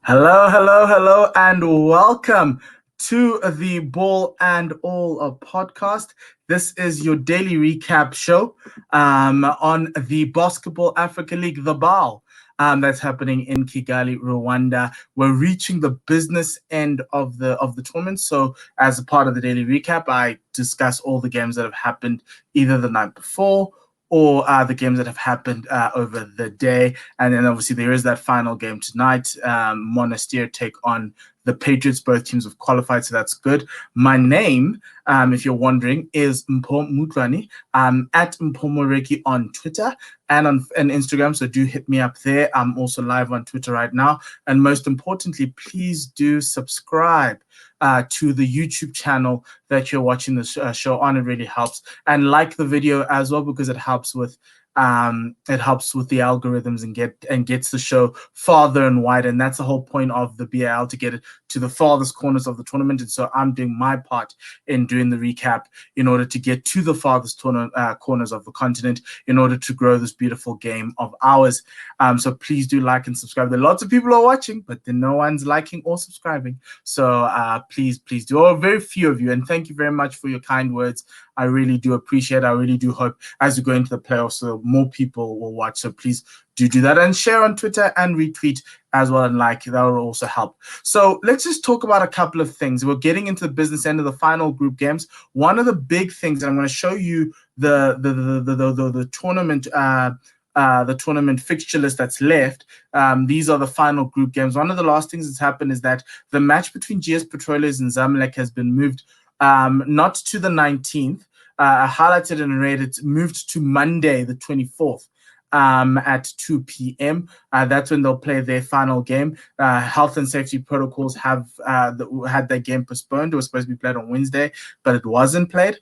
Hello, hello, hello, and welcome to the Ball and All podcast. This is your daily recap show on the Basketball Africa League, the BAL. That's happening in Kigali, Rwanda. We're reaching the business end of the tournament. So, as a part of the daily recap, I discuss all the games that have happened either the night before or the games that have happened over the day. And then obviously there is that final game tonight. Monastir take on the Patriots. Both teams have qualified, so that's good. My name, if you're wondering, is Mpho Mutlani. I'm at Mpho Moreki on Twitter and on Instagram, so do hit me up there. I'm also live on Twitter right now. And most importantly, please do subscribe to the YouTube channel that you're watching this show on. It really helps. And like the video as well, because it helps with the algorithms and gets the show farther and wider. And that's the whole point of the BAL, to get it to the farthest corners of the tournament. And so I'm doing my part in doing the recap in order to get to the farthest corners of the continent in order to grow this beautiful game of ours. So please do like and subscribe. There are lots of people who are watching, but then no one's liking or subscribing. So please do. Oh, very few of you. And thank you very much for your kind words. I really do appreciate it. I really do hope as we go into the playoffs, so more people will watch. So please do that and share on Twitter and retweet as well, and like, that will also help. So let's just talk about a couple of things. We're getting into the business end of the final group games. One of the big things, and I'm going to show you the tournament. The tournament fixture list that's left. These are the final group games. One of the last things that's happened is that the match between GS Petroliers and Zamalek has been moved not to the 19th. I highlighted and read it moved to Monday, the 24th. At 2 p.m. That's when they'll play their final game. Health and safety protocols have had their game postponed. It was supposed to be played on Wednesday, but it wasn't played.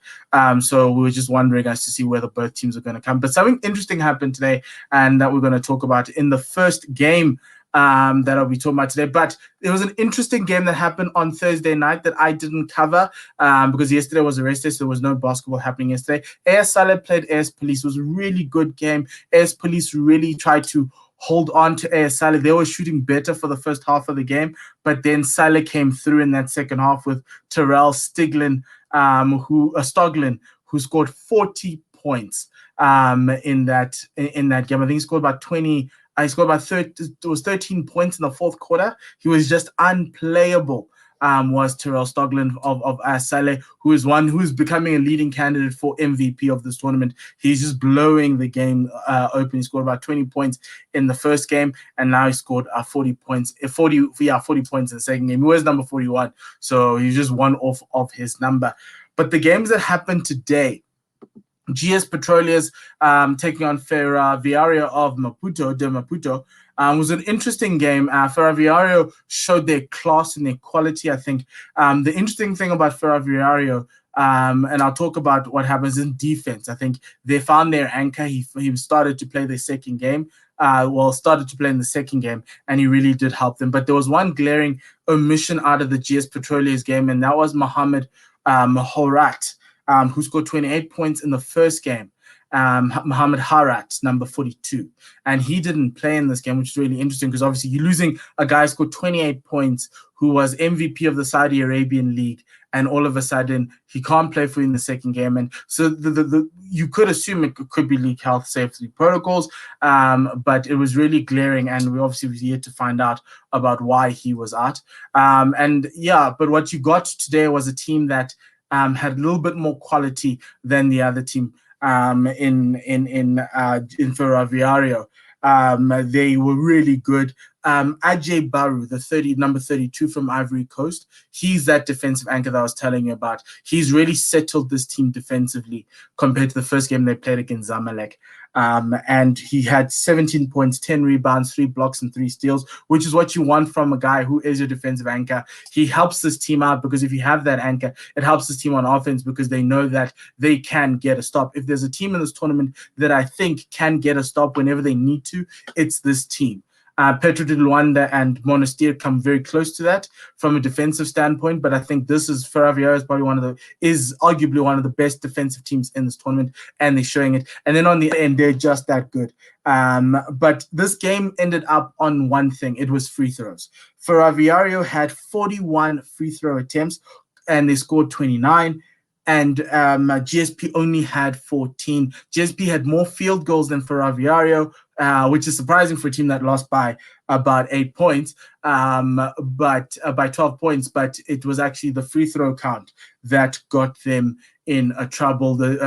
So we were just wondering as to see whether both teams are going to come. But something interesting happened today, and that we're going to talk about in the first game that I'll be talking about today. But there was an interesting game that happened on Thursday night that I didn't cover because yesterday was a rest day, so there was no basketball happening yesterday. AS Saleh played AS Police. It was a really good game. AS Police really tried to hold on to AS Saleh. They were shooting better for the first half of the game, but then Saleh came through in that second half with Terrell Stoglin, who scored 40 points in that game. I think he scored about 20. He scored about 13 points in the fourth quarter. He was just unplayable. Was Terrell Stoglin of Saleh, who's becoming a leading candidate for MVP of this tournament. He's just blowing the game open. He scored about 20 points in the first game, and now he scored 40 points in the second game. He was number 41, so he's just one off of his number. But the games that happened today, GS Petroliers taking on Ferroviario de Maputo, was an interesting game. Ferroviario showed their class and their quality, I think. The interesting thing about Ferroviario, and I'll talk about what happens in defense. I think they found their anchor. He started to play their second game. Started to play in the second game, and he really did help them. But there was one glaring omission out of the GS Petroliers game, and that was Mohammed Horat, who scored 28 points in the first game. Mohammed Harat, number 42. And he didn't play in this game, which is really interesting because obviously you're losing a guy who scored 28 points, who was MVP of the Saudi Arabian League, and all of a sudden he can't play for you in the second game. And so you could assume it could be league health safety protocols, but it was really glaring, and we obviously was yet to find out about why he was out. But what you got today was a team that had a little bit more quality than the other team in Ferroviario. They were really good. Ajay Baru, number 32 from Ivory Coast, he's that defensive anchor that I was telling you about. He's really settled this team defensively compared to the first game they played against Zamalek. And he had 17 points, 10 rebounds, 3 blocks, and 3 steals, which is what you want from a guy who is your defensive anchor. He helps this team out because if you have that anchor, it helps this team on offense because they know that they can get a stop. If there's a team in this tournament that I think can get a stop whenever they need to, it's this team. Petro de Luanda and Monastir come very close to that from a defensive standpoint, but I think this is Ferroviario is probably arguably one of the best defensive teams in this tournament, and they're showing it. And then on the end, they're just that good. But this game ended up on one thing. It was free throws. Ferroviario had 41 free throw attempts, and they scored 29. And GSP only had 14. GSP had more field goals than Ferroviario, which is surprising for a team that lost by about 8 points, but by 12 points. But it was actually the free throw count that got them in trouble. The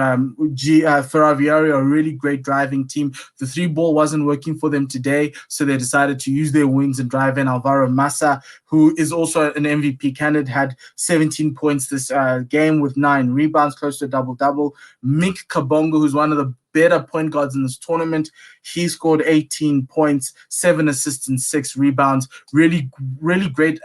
Ferroviario, a really great driving team. The three ball wasn't working for them today, so they decided to use their wings and drive in. Alvaro Massa, who is also an MVP candidate, had 17 points this game with 9 rebounds, close to a double-double. Mick Kabongo, who's one of the better point guards in this tournament, he scored 18 points, 7 assists and 6 rebounds. Really, really great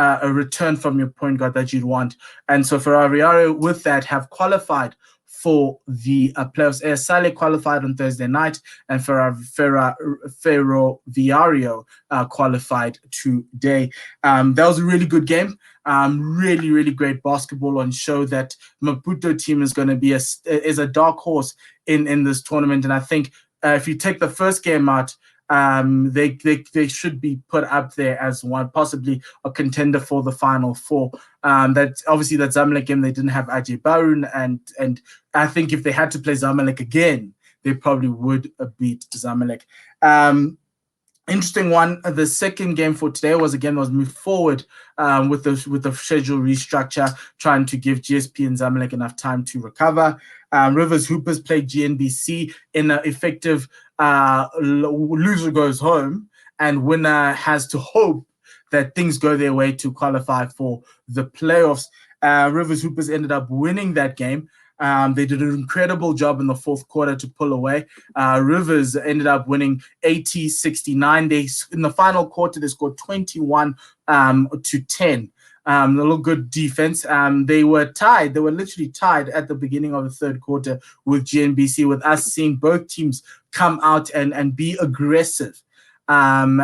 a return from your point guard that you'd want. And so Ferroviario, with that, have qualified for the playoffs. Sale qualified on Thursday night, and Ferroviario qualified today. That was a really good game. Really, really great basketball, and show that Maputo team is going to be a dark horse in this tournament. And I think if you take the first game out, they should be put up there as one, possibly a contender for the Final Four. That obviously that Zamalek game, they didn't have Ajay Barun, and I think if they had to play Zamalek again, they probably would beat Zamalek. Interesting one. The second game for today was moved forward with the schedule restructure, trying to give GSP and Zamalek enough time to recover. Rivers Hoopers played GNBC in an effective loser goes home, and winner has to hope that things go their way to qualify for the playoffs. Rivers Hoopers ended up winning that game. They did an incredible job in the fourth quarter to pull away. Rivers ended up winning 80-69. In the final quarter, they scored 21 to 10. A little good defense. They were tied. They were literally tied at the beginning of the third quarter with GNBC, with us seeing both teams come out and be aggressive,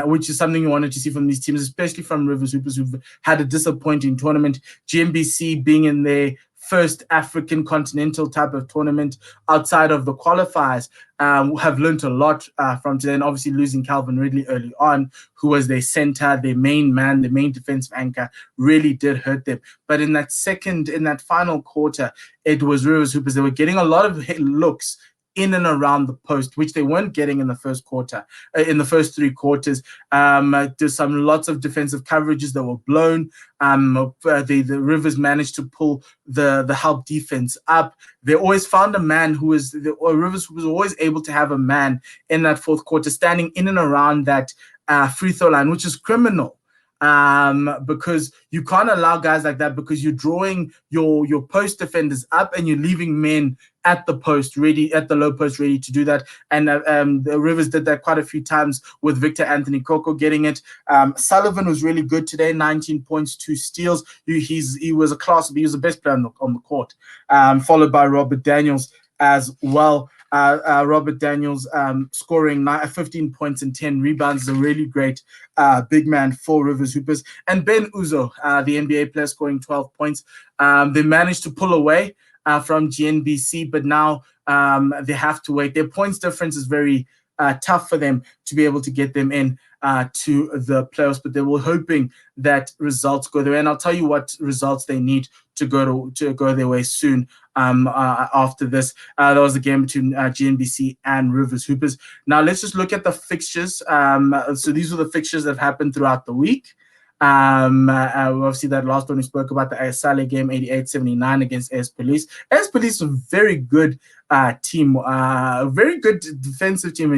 which is something you wanted to see from these teams, especially from Rivers Hoopers, who've had a disappointing tournament. GNBC being in their first African continental type of tournament outside of the qualifiers, have learned a lot from today. And obviously losing Calvin Ridley early on, who was their center, their main man, their main defensive anchor, really did hurt them. But in that final quarter, it was Rivers Hoopers. They were getting a lot of looks in and around the post, which they weren't getting in the first quarter, in the first 3 quarters. There's lots of defensive coverages that were blown. The Rivers managed to pull the help defense up. They always found a man Rivers was always able to have a man in that fourth quarter standing in and around that free throw line, which is criminal. Because you can't allow guys like that, because you're drawing your post defenders up and you're leaving men at the low post ready to do that. And the Rivers did that quite a few times with Victor Anthony Coco getting it. Sullivan was really good today, 19 points, 2 steals. He was a class. He was the best player on the court, followed by Robert Daniels as well. Robert Daniels scoring 15 points and 10 rebounds is a really great big man for Rivers Hoopers. And Ben Uzo, the NBA player, scoring 12 points. They managed to pull away from GNBC, but now they have to wait. Their points difference is very tough for them to be able to get them in to the playoffs, but they were hoping that results go their way. And I'll tell you what results they need to go their way soon. After this, there was a game between GNBC and Rivers Hoopers. Now let's just look at the fixtures. So these are the fixtures that have happened throughout the week. Obviously that last one we spoke about, the Sale game, 88-79 against AS Police. AS Police is a very good team, a very good defensive team.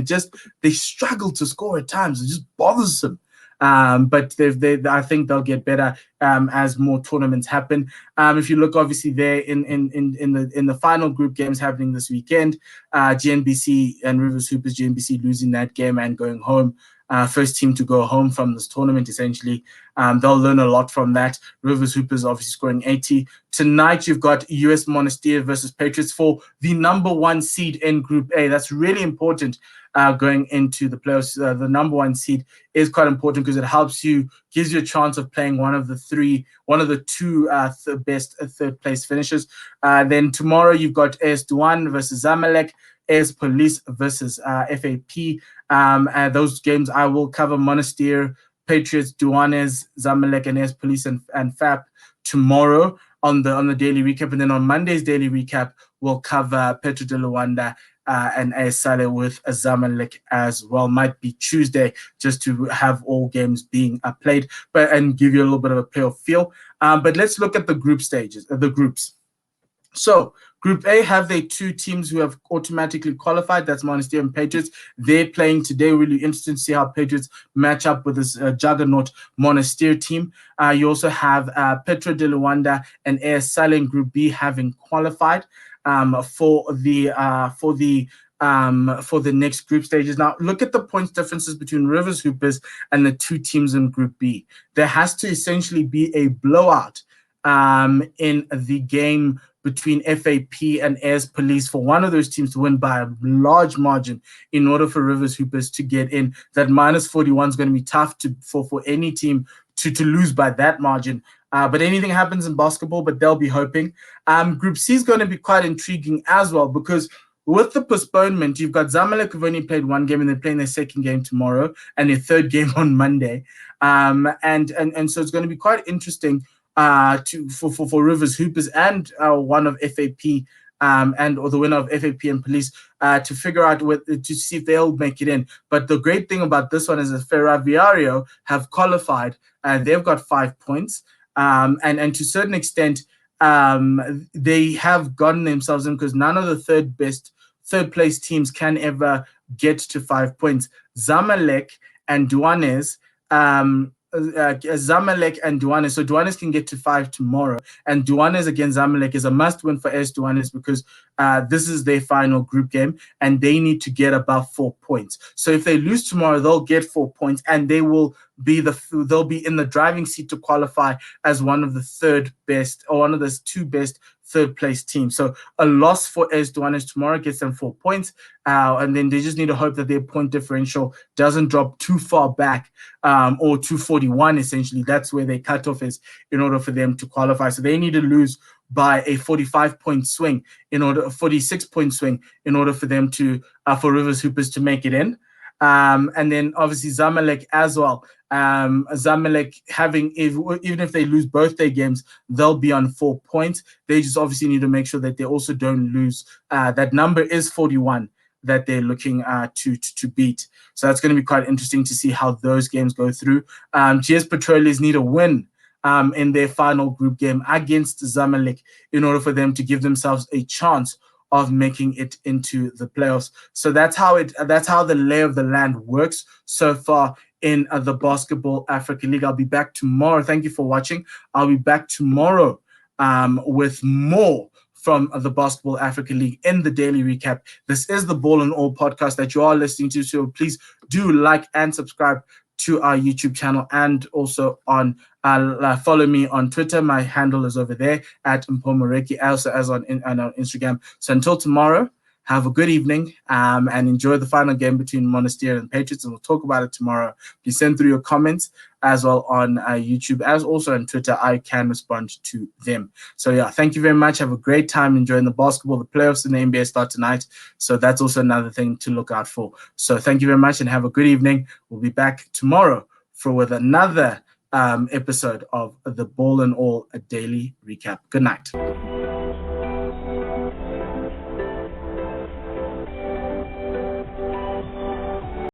They struggle to score at times. It just bothers them. But I think they'll get better as more tournaments happen. If you look, obviously, there in the final group games happening this weekend, GNBC and Rivers Hoopers, GNBC losing that game and going home. First team to go home from this tournament, essentially. They'll learn a lot from that. Rivers Hoopers obviously scoring 80. Tonight, you've got US Monastir versus Patriots for the number 1 seed in Group A. That's really important going into the playoffs. The number one seed is quite important because it gives you a chance of playing one of the two best third place finishers. Then tomorrow you've got AS Douane versus Zamalek, AS Police versus FAP. And those games I will cover: Monastir, Patriots, Douanes, Zamalek, and AS Police and FAP tomorrow on the daily recap. And then on Monday's daily recap, we'll cover Petro de Luanda and AS Saleh with Zamalek as well. Might be Tuesday, just to have all games being played, and give you a little bit of a playoff feel. But let's look at the group stages, the groups. So Group A have their two teams who have automatically qualified. That's Monastir and Patriots. They're playing today. Really interesting to see how Patriots match up with this juggernaut Monastir team. You also have Petro de Luanda and AS Saleh in Group B having qualified for the next group stages. Now, look at the points differences between Rivers Hoopers and the two teams in Group B. There has to essentially be a blowout in the game between FAP and AS Police for one of those teams to win by a large margin in order for Rivers Hoopers to get in. That minus 41 is going to be tough for any team to lose by that margin. But anything happens in basketball, but they'll be hoping. Group C is going to be quite intriguing as well, because with the postponement, you've got Zamalek who've only played one game and they're playing their second game tomorrow and their third game on Monday. And so it's going to be quite interesting for Rivers Hoopers and one of FAP or the winner of FAP and Police to figure out to see if they'll make it in. But the great thing about this one is that Ferroviario have qualified. They've got 5 points. And to a certain extent, they have gotten themselves in, because none of the third place teams can ever get to 5 points. Zamalek and Douanes, Zamalek and Douanes. So Douanes can get to 5 tomorrow, and Douanes against Zamalek is a must-win for AS Douanes, because this is their final group game, and they need to get above 4 points. So if they lose tomorrow, they'll get 4 points, and they'll be in the driving seat to qualify as one of the third best, or one of the two best third place teams. So a loss for AS Douanes tomorrow gets them 4 points, and then they just need to hope that their point differential doesn't drop too far back, or 241 essentially. That's where their cutoff is in order for them to qualify. So they need to lose by a 46-point swing in order for them for Rivers Hoopers to make it in. And then obviously Zamalek as well. Zamalek even if they lose both their games, they'll be on 4 points. They just obviously need to make sure that they also don't lose. That number is 41 that they're looking to beat. So that's going to be quite interesting to see how those games go through. GS Petroliers need a win in their final group game against Zamalek in order for them to give themselves a chance of making it into the playoffs. So that's how the lay of the land works so far in the Basketball Africa League. I'll be back tomorrow. Thank you for watching. I'll be back tomorrow with more from the Basketball Africa League in the daily recap. This is the Ball and All podcast that you are listening to, so please do like and subscribe to our YouTube channel, and also follow me on Twitter. My handle is over there at Mpho, also as on Instagram. So until tomorrow, have a good evening and enjoy the final game between Monastir and Patriots, and we'll talk about it tomorrow. Please send through your comments as well on YouTube, as also on Twitter. I can respond to them. So yeah, thank you very much. Have a great time enjoying the basketball. The playoffs in the NBA start tonight, so that's also another thing to look out for. So thank you very much and have a good evening. We'll be back tomorrow with another episode of the Ball and All, a daily recap. Good night.